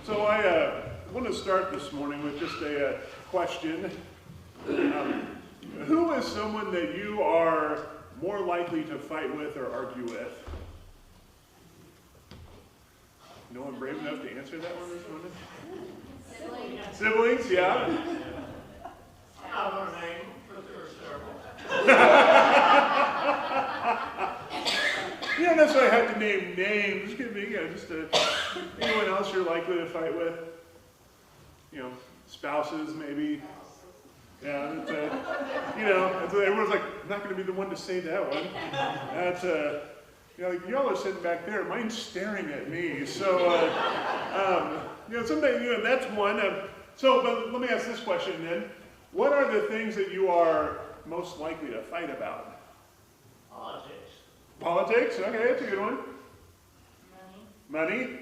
So I want to start this morning with just a question. Who is someone that you are more likely to fight with or argue with? No one brave enough to answer that one this morning? Siblings. Siblings, yeah. I don't know name, but there are several. You don't necessarily have to name names. It could be, just anyone else you're likely to fight with. Spouses maybe. Yeah, everyone's like, I'm not going to be the one to say that one. That's, y'all are sitting back there. Mine's staring at me. So, sometimes, that's one. But let me ask this question then. What are the things that you are most likely to fight about? Politics. Politics? Okay, that's a good one. Money. Money?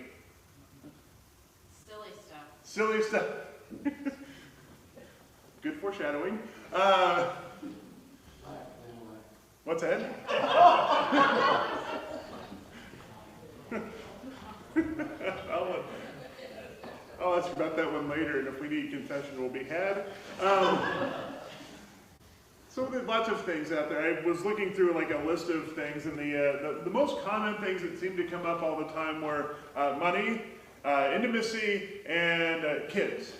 Silly stuff. Silly stuff. Good foreshadowing. What's that? I'll ask about that one later, and if we need confession, will be had. So there's lots of things out there. I was looking through like a list of things, and the most common things that seemed to come up all the time were money, intimacy, and kids.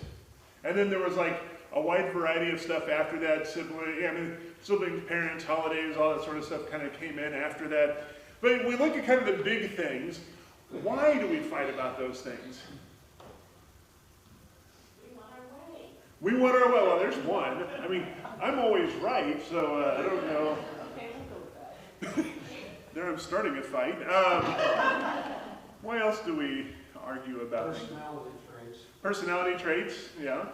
And then there was like a wide variety of stuff after that. Siblings, parents, holidays, all that sort of stuff kind of came in after that. But we look at kind of the big things. Why do we fight about those things? We want our way. We want our way. Well, there's one. I'm always right, so I don't know. Okay, we'll go with that. There I'm starting a fight. Why else do we argue about? Personality traits. Personality Traits, yeah.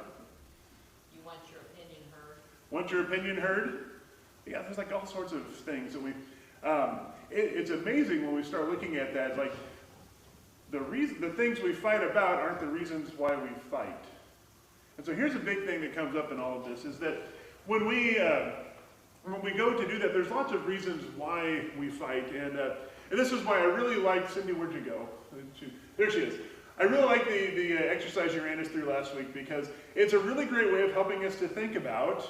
You want your opinion heard. Want your opinion heard? Yeah, there's like all sorts of things that we. It's amazing when we start looking at that. Like the things we fight about aren't the reasons why we fight. And so here's a big thing that comes up in all of this is that when we go to do that, there's lots of reasons why we fight, and this is why I really like Cindy. Where'd you go? There she is. I really like the exercise you ran us through last week because it's a really great way of helping us to think about.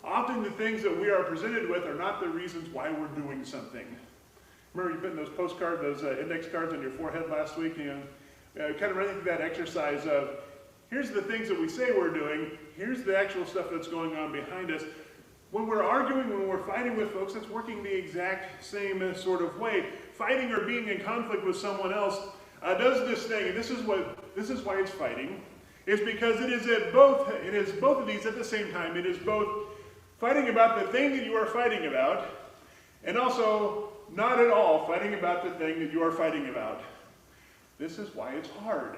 Often the things that we are presented with are not the reasons why we're doing something. Remember you putting those postcards, those index cards on your forehead last week, kind of running through that exercise of, here's the things that we say we're doing, here's the actual stuff that's going on behind us. When we're arguing, when we're fighting with folks, that's working the exact same sort of way. Fighting or being in conflict with someone else does this thing, and this is why it's fighting, is because it is both of these at the same time. It is both fighting about the thing that you are fighting about, and also not at all fighting about the thing that you are fighting about. This is why it's hard.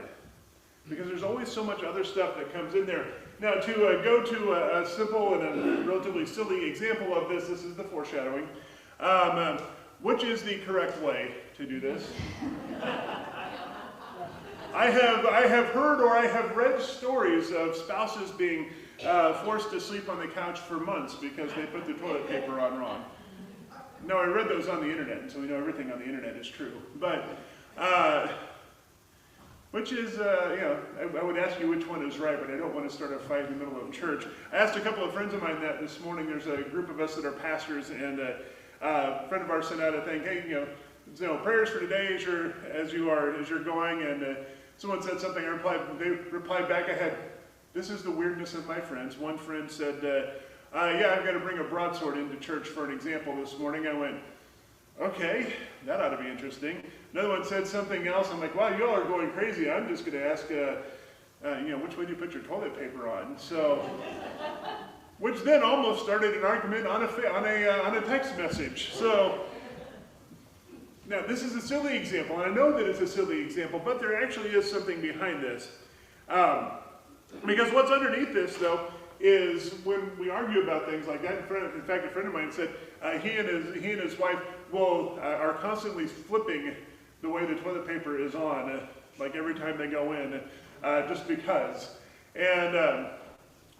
Because there's always so much other stuff that comes in there. Now, to go to a simple and a relatively silly example of this is the foreshadowing. Which is the correct way to do this? I have heard or I have read stories of spouses being forced to sleep on the couch for months because they put the toilet paper on wrong. No, I read those on the internet, so we know everything on the internet is true. But which is, I would ask you which one is right, but I don't want to start a fight in the middle of church. I asked a couple of friends of mine that this morning. There's a group of us that are pastors, and a friend of ours sent out a thing, hey, prayers for today as you're going, and someone said something, they replied back, this is the weirdness of my friends. One friend said, I've got to bring a broadsword into church for an example this morning. I went, okay, that ought to be interesting. Another one said something else. I'm like, wow, y'all are going crazy. I'm just going to ask, which way do you put your toilet paper on? So, which then almost started an argument on a text message. So, now this is a silly example, and I know that it's a silly example, but there actually is something behind this. Because what's underneath this, though, is when we argue about things like that. In fact, a friend of mine said he and his wife are constantly flipping the way the toilet paper is on, like every time they go in, just because. And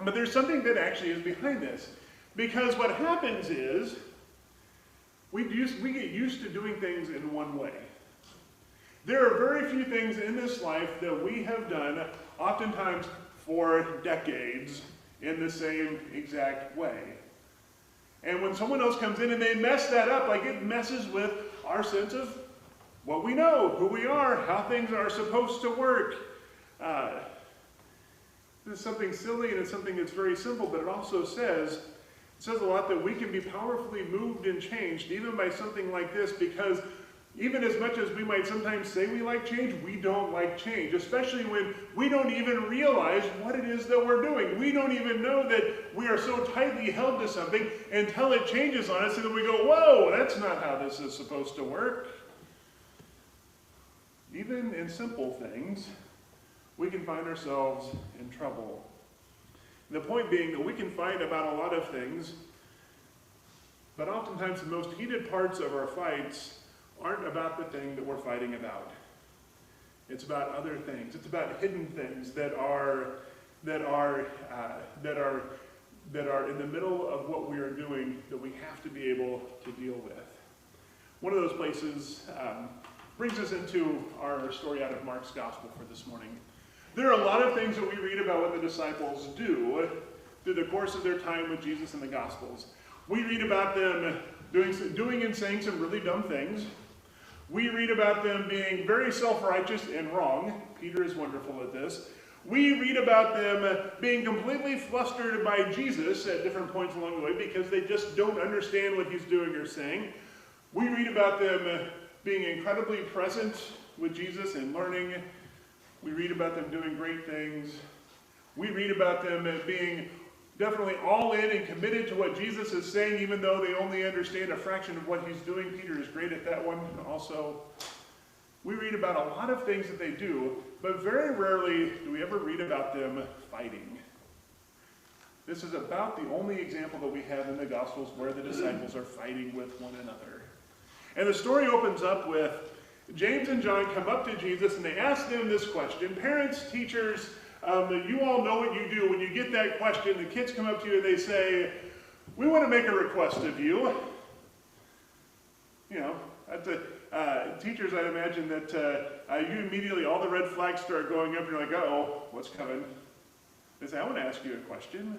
but there's something that actually is behind this, because what happens is we get used to doing things in one way. There are very few things in this life that we have done, oftentimes for decades, in the same exact way. And when someone else comes in and they mess that up, like it messes with our sense of what we know, who we are, how things are supposed to work. This is something silly and it's something that's very simple, but it also says a lot that we can be powerfully moved and changed even by something like this, because even as much as we might sometimes say we like change, we don't like change, especially when we don't even realize what it is that we're doing. We don't even know that we are so tightly held to something until it changes on us, and then we go, whoa, that's not how this is supposed to work. Even in simple things, we can find ourselves in trouble. The point being that we can fight about a lot of things, but oftentimes the most heated parts of our fights aren't about the thing that we're fighting about. It's about other things. It's about hidden things that are in the middle of what we are doing that we have to be able to deal with. One of those places brings us into our story out of Mark's Gospel for this morning. There are a lot of things that we read about what the disciples do through the course of their time with Jesus in the Gospels. We read about them doing and saying some really dumb things. We read about them being very self-righteous and wrong. Peter is wonderful at this. We read about them being completely flustered by Jesus at different points along the way because they just don't understand what he's doing or saying. We read about them being incredibly present with Jesus and learning. We read about them doing great things. We read about them being definitely all in and committed to what Jesus is saying, even though they only understand a fraction of what he's doing. Peter is great at that one also. We read about a lot of things that they do, but very rarely do we ever read about them fighting. This is about the only example that we have in the Gospels where the disciples are fighting with one another. And the story opens up with James and John come up to Jesus and they ask them this question. Parents, teachers, you all know what you do when you get that question. The kids come up to you and they say, we want to make a request of you. You know, teachers, I'd imagine that you immediately, all the red flags start going up and you're like, uh-oh, what's coming? They say, I want to ask you a question.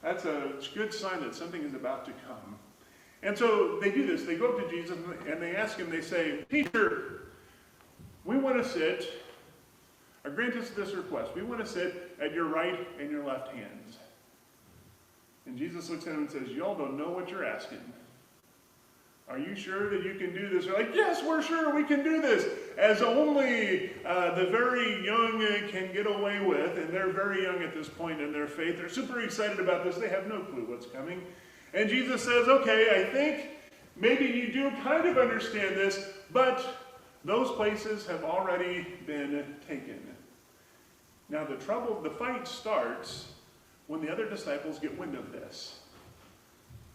That's a good sign that something is about to come. And so they do this. They go up to Jesus and they ask him, they say, Teacher, we want to sit, or grant us this request. We want to sit at your right and your left hands. And Jesus looks at him and says, y'all don't know what you're asking. Are you sure that you can do this? They're like, yes, we're sure we can do this. As only the very young can get away with, and they're very young at this point in their faith. They're super excited about this. They have no clue what's coming. And Jesus says, okay, I think maybe you do kind of understand this, but those places have already been taken. Now the fight starts when the other disciples get wind of this.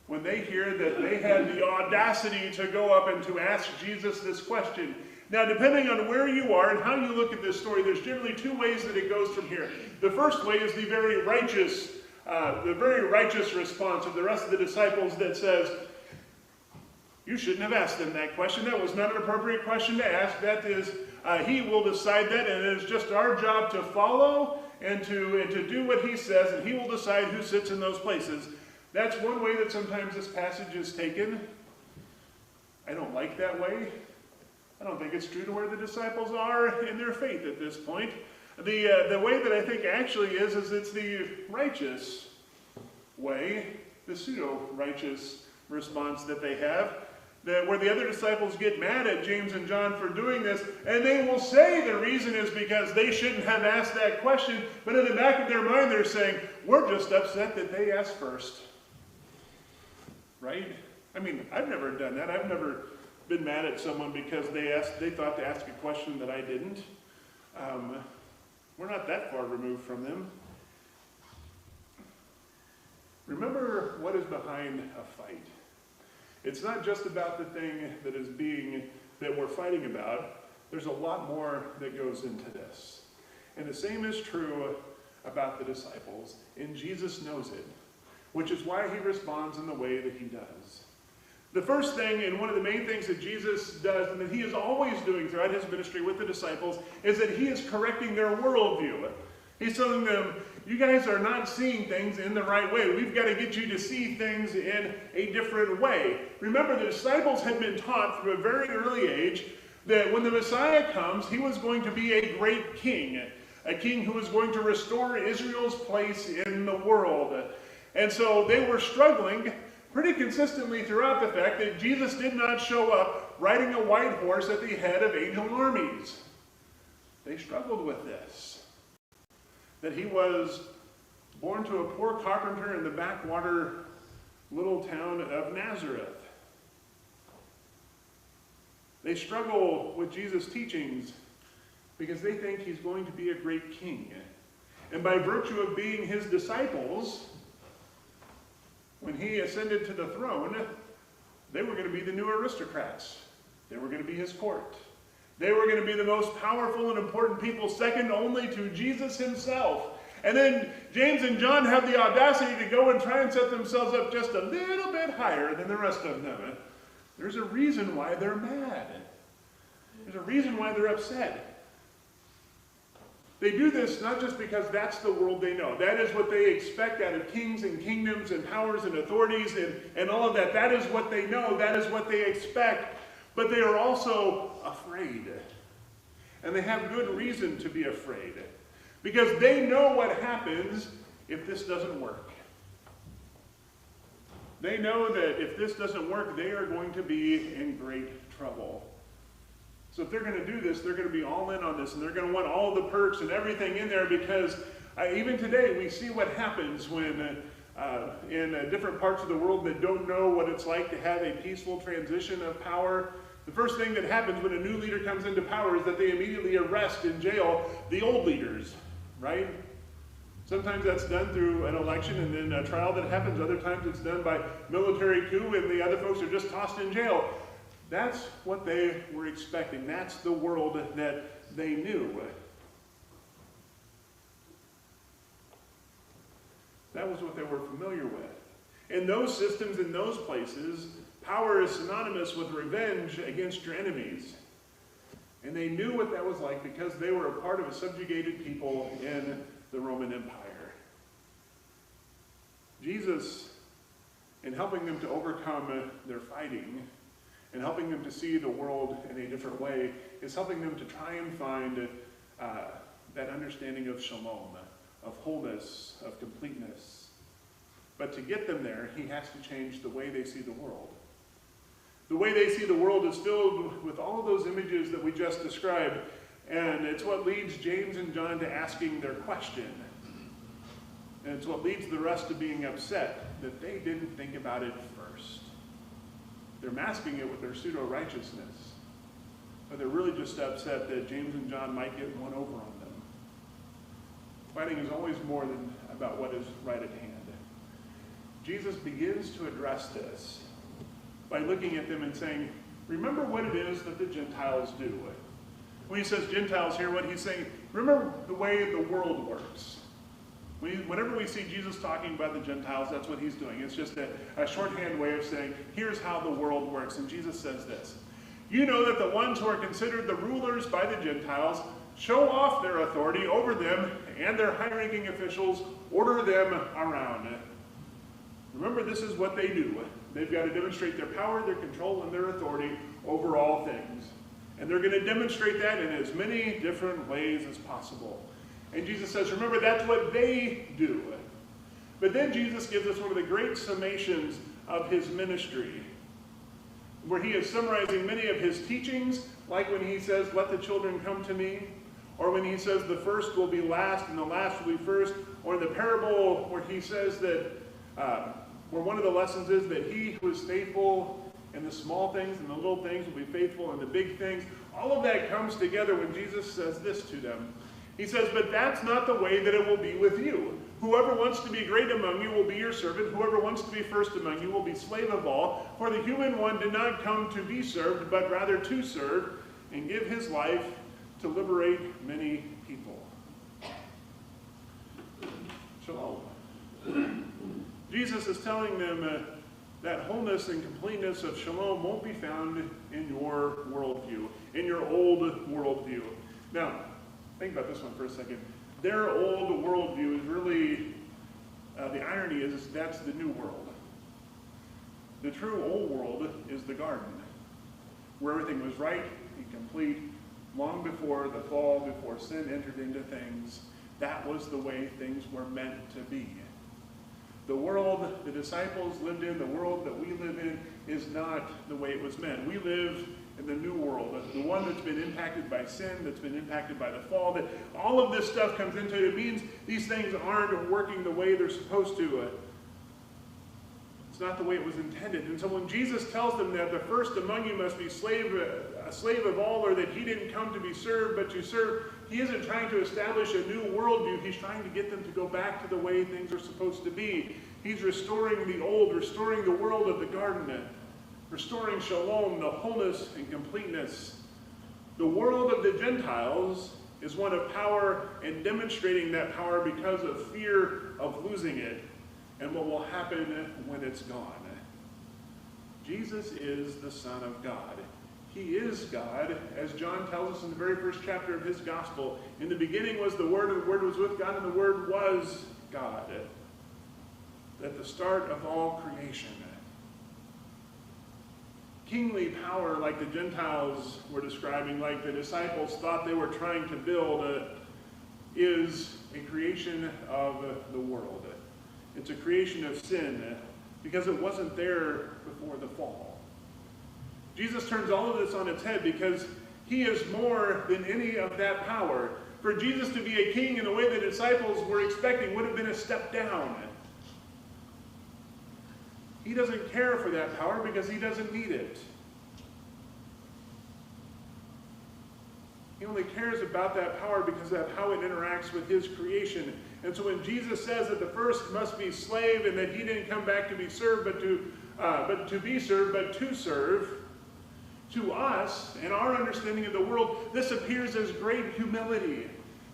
When they hear that they had the audacity to go up and to ask Jesus this question. Now, depending on where you are and how you look at this story, there's generally two ways that it goes from here. The first way is the very righteous response of the rest of the disciples that says, you shouldn't have asked them that question. That was not an appropriate question to ask. That is, he will decide that, and it is just our job to follow and to do what he says, and he will decide who sits in those places. That's one way that sometimes this passage is taken. I don't like that way. I don't think it's true to where the disciples are in their faith at this point. The way that I think actually is it's the righteous way, the pseudo-righteous response that they have, where the other disciples get mad at James and John for doing this, and they will say the reason is because they shouldn't have asked that question, but in the back of their mind they're saying, we're just upset that they asked first. Right? I mean, I've never done that. I've never been mad at someone because they thought to ask a question that I didn't. We're not that far removed from them. Remember what is behind a fight. It's not just about the thing that we're fighting about. There's a lot more that goes into this. And the same is true about the disciples. And Jesus knows it, which is why he responds in the way that he does. The first thing, and one of the main things that Jesus does, and that he is always doing throughout his ministry with the disciples, is that he is correcting their worldview. He's telling them, you guys are not seeing things in the right way. We've got to get you to see things in a different way. Remember, the disciples had been taught from a very early age that when the Messiah comes, he was going to be a great king, a king who was going to restore Israel's place in the world. And so they were struggling pretty consistently throughout the fact that Jesus did not show up riding a white horse at the head of angel armies. They struggled with this. That he was born to a poor carpenter in the backwater little town of Nazareth. They struggle with Jesus' teachings because they think he's going to be a great king. And by virtue of being his disciples, when he ascended to the throne, they were going to be the new aristocrats. They were going to be his court. They were going to be the most powerful and important people, second only to Jesus himself. And then James and John have the audacity to go and try and set themselves up just a little bit higher than the rest of them. There's a reason why they're mad. There's a reason why they're upset. They do this not just because that's the world they know. That is what they expect out of kings and kingdoms and powers and authorities and all of that. That is what they know. That is what they expect. But they are also afraid. And they have good reason to be afraid. Because they know what happens if this doesn't work. They know that if this doesn't work, they are going to be in great trouble. So if they're going to do this, they're going to be all in on this, and they're going to want all the perks and everything in there, because even today we see what happens when in different parts of the world that don't know what it's like to have a peaceful transition of power. The first thing that happens when a new leader comes into power is that they immediately arrest and jail the old leaders, right? Sometimes that's done through an election and then a trial that happens. Other times it's done by military coup and the other folks are just tossed in jail. That's what they were expecting. That's the world that they knew. That was what they were familiar with. In those systems, in those places, power is synonymous with revenge against your enemies. And they knew what that was like because they were a part of a subjugated people in the Roman Empire. Jesus, in helping them to overcome their fighting, and helping them to see the world in a different way, is helping them to try and find that understanding of shalom, of wholeness, of completeness. But to get them there, he has to change the way they see the world. The way they see the world is filled with all of those images that we just described, and it's what leads James and John to asking their question. And it's what leads the rest to being upset, that they didn't think about it first. They're masking it with their pseudo-righteousness. But they're really just upset that James and John might get one over on them. Fighting is always more than about what is right at hand. Jesus begins to address this by looking at them and saying, remember what it is that the Gentiles do. When he says Gentiles here, what he's saying, remember the way the world works. Whenever we see Jesus talking about the Gentiles, that's what he's doing. It's just a shorthand way of saying, here's how the world works. And Jesus says this, you know that the ones who are considered the rulers by the Gentiles show off their authority over them, and their high-ranking officials order them around. Remember, this is what they do. They've got to demonstrate their power, their control, and their authority over all things. And they're going to demonstrate that in as many different ways as possible. And Jesus says, remember, that's what they do. But then Jesus gives us one of the great summations of his ministry, where he is summarizing many of his teachings, like when he says, let the children come to me, or when he says the first will be last and the last will be first, or in the parable where he says that, where one of the lessons is that he who is faithful in the small things and the little things will be faithful in the big things. All of that comes together when Jesus says this to them. He says, but that's not the way that it will be with you. Whoever wants to be great among you will be your servant. Whoever wants to be first among you will be slave of all. For the human one did not come to be served, but rather to serve and give his life to liberate many people. Shalom. Jesus is telling them, that wholeness and completeness of shalom won't be found in your worldview, in your old worldview. Now, think about this one for a second. Their old worldview is really, the irony is that's the new world. The true old world is the garden, where everything was right and complete long before the fall, before sin entered into things. That was the way things were meant to be. The world the disciples lived in, the world that we live in, is not the way it was meant. We live in the new world, the one that's been impacted by sin, that's been impacted by the fall, that all of this stuff comes into it. It means these things aren't working the way they're supposed to. It's not the way it was intended. And so when Jesus tells them that the first among you must be a slave of all, or that he didn't come to be served but to serve, he isn't trying to establish a new worldview. He's trying to get them to go back to the way things are supposed to be. He's restoring the old, restoring the world of the garden, restoring shalom, the wholeness and completeness. The world of the Gentiles is one of power and demonstrating that power because of fear of losing it and what will happen when it's gone. Jesus is the Son of God. He is God, as John tells us in the very first chapter of his gospel. In the beginning was the Word, and the Word was with God, and the Word was God. At the start of all creation. Kingly power, like the Gentiles were describing, like the disciples thought they were trying to build, is a creation of the world. It's a creation of sin, because it wasn't there before the fall. Jesus turns all of this on its head because he is more than any of that power. For Jesus to be a king in the way the disciples were expecting would have been a step down. He doesn't care for that power because he doesn't need it. He only cares about that power because of how it interacts with his creation. And so when Jesus says that the first must be slave and that he didn't come back to be served, but to be served, but to serve, to us, in our understanding of the world, this appears as great humility.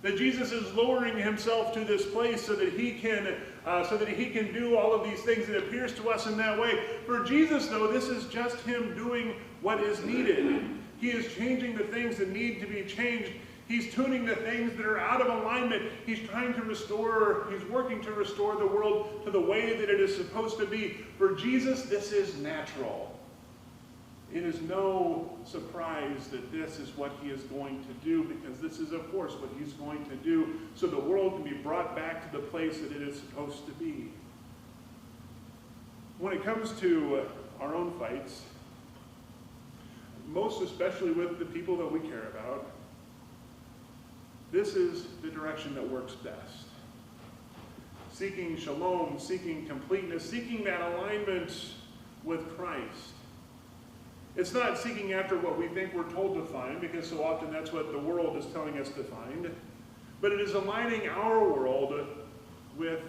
That Jesus is lowering himself to this place so that he can do all of these things. It appears to us in that way. For Jesus, though, this is just him doing what is needed. He is changing the things that need to be changed. He's tuning the things that are out of alignment. He's trying to restore, he's working to restore the world to the way that it is supposed to be. For Jesus, this is natural. It is no surprise that this is what he is going to do, because this is, of course, what he's going to do so the world can be brought back to the place that it is supposed to be. When it comes to our own fights, most especially with the people that we care about, this is the direction that works best. Seeking shalom, seeking completeness, seeking that alignment with Christ. It's not seeking after what we think we're told to find, because so often that's what the world is telling us to find. But it is aligning our world with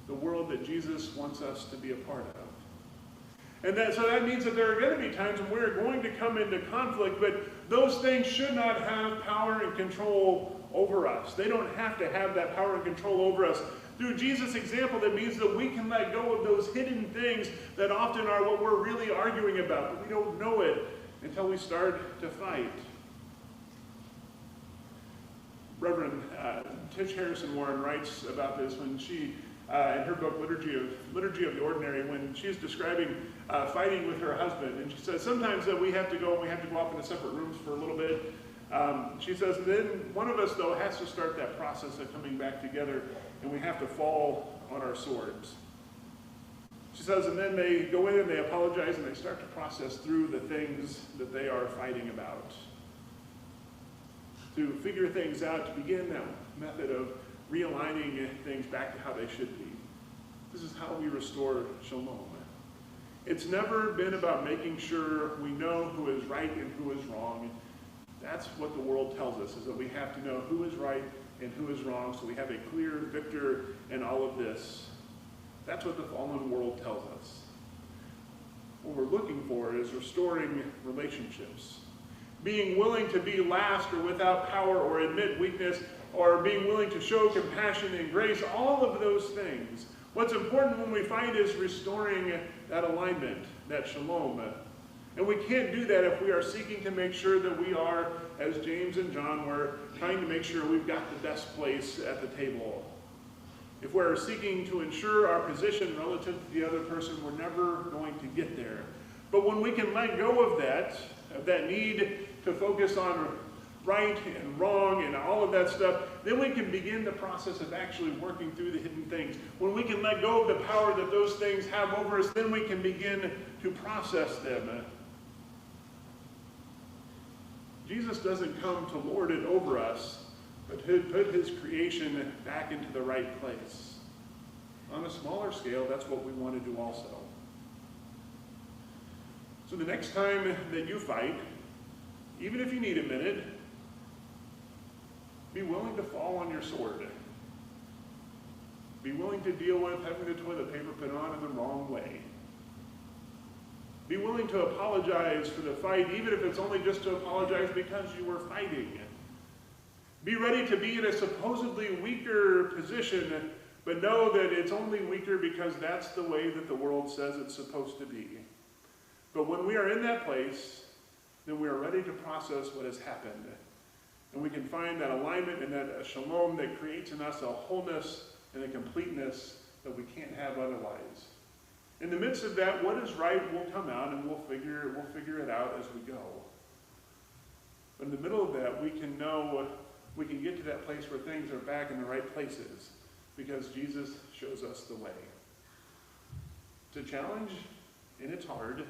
the world that Jesus wants us to be a part of. And so that means that there are going to be times when we're going to come into conflict, but those things should not have power and control over us. They don't have to have that power and control over us. Through Jesus' example, that means that we can let go of those hidden things that often are what we're really arguing about, but we don't know it until we start to fight. Reverend Tish Harrison Warren writes about this when she, in her book Liturgy of the Ordinary, when she's describing fighting with her husband, and she says sometimes that we have to go off into separate rooms for a little bit. She says, then one of us, though, has to start that process of coming back together, and we have to fall on our swords. She says, and then they go in and they apologize and they start to process through the things that they are fighting about. To figure things out, to begin that method of realigning things back to how they should be. This is how we restore shalom. It's never been about making sure we know who is right and who is wrong. That's what the world tells us, is that we have to know who is right and who is wrong, so we have a clear victor in all of this. That's what the fallen world tells us. What we're looking for is restoring relationships. Being willing to be last or without power or admit weakness, or being willing to show compassion and grace. All of those things What's important when we fight is restoring that alignment, that shalom. And we can't do that if we are seeking to make sure that we are, as James and John were, trying to make sure we've got the best place at the table. If we're seeking to ensure our position relative to the other person, we're never going to get there. But when we can let go of that need to focus on right and wrong and all of that stuff, then we can begin the process of actually working through the hidden things. When we can let go of the power that those things have over us, then we can begin to process them. Jesus doesn't come to lord it over us, but to put his creation back into the right place. On a smaller scale, that's what we want to do also. So the next time that you fight, even if you need a minute, be willing to fall on your sword. Be willing to deal with having the toilet paper put on in the wrong way. Be willing to apologize for the fight, even if it's only just to apologize because you were fighting. Be ready to be in a supposedly weaker position, but know that it's only weaker because that's the way that the world says it's supposed to be. But when we are in that place, then we are ready to process what has happened. And we can find that alignment and that shalom that creates in us a wholeness and a completeness that we can't have otherwise. In the midst of that, what is right will come out, and we'll figure it out as we go. But in the middle of that, we can know, we can get to that place where things are back in the right places because Jesus shows us the way. It's a challenge, and it's hard,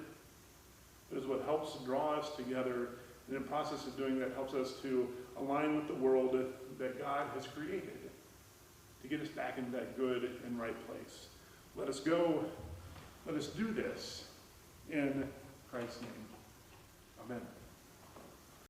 but it's what helps draw us together. And in the process of doing that, helps us to align with the world that God has created to get us back into that good and right place. Let us go. Let us do this in Christ's name. Amen.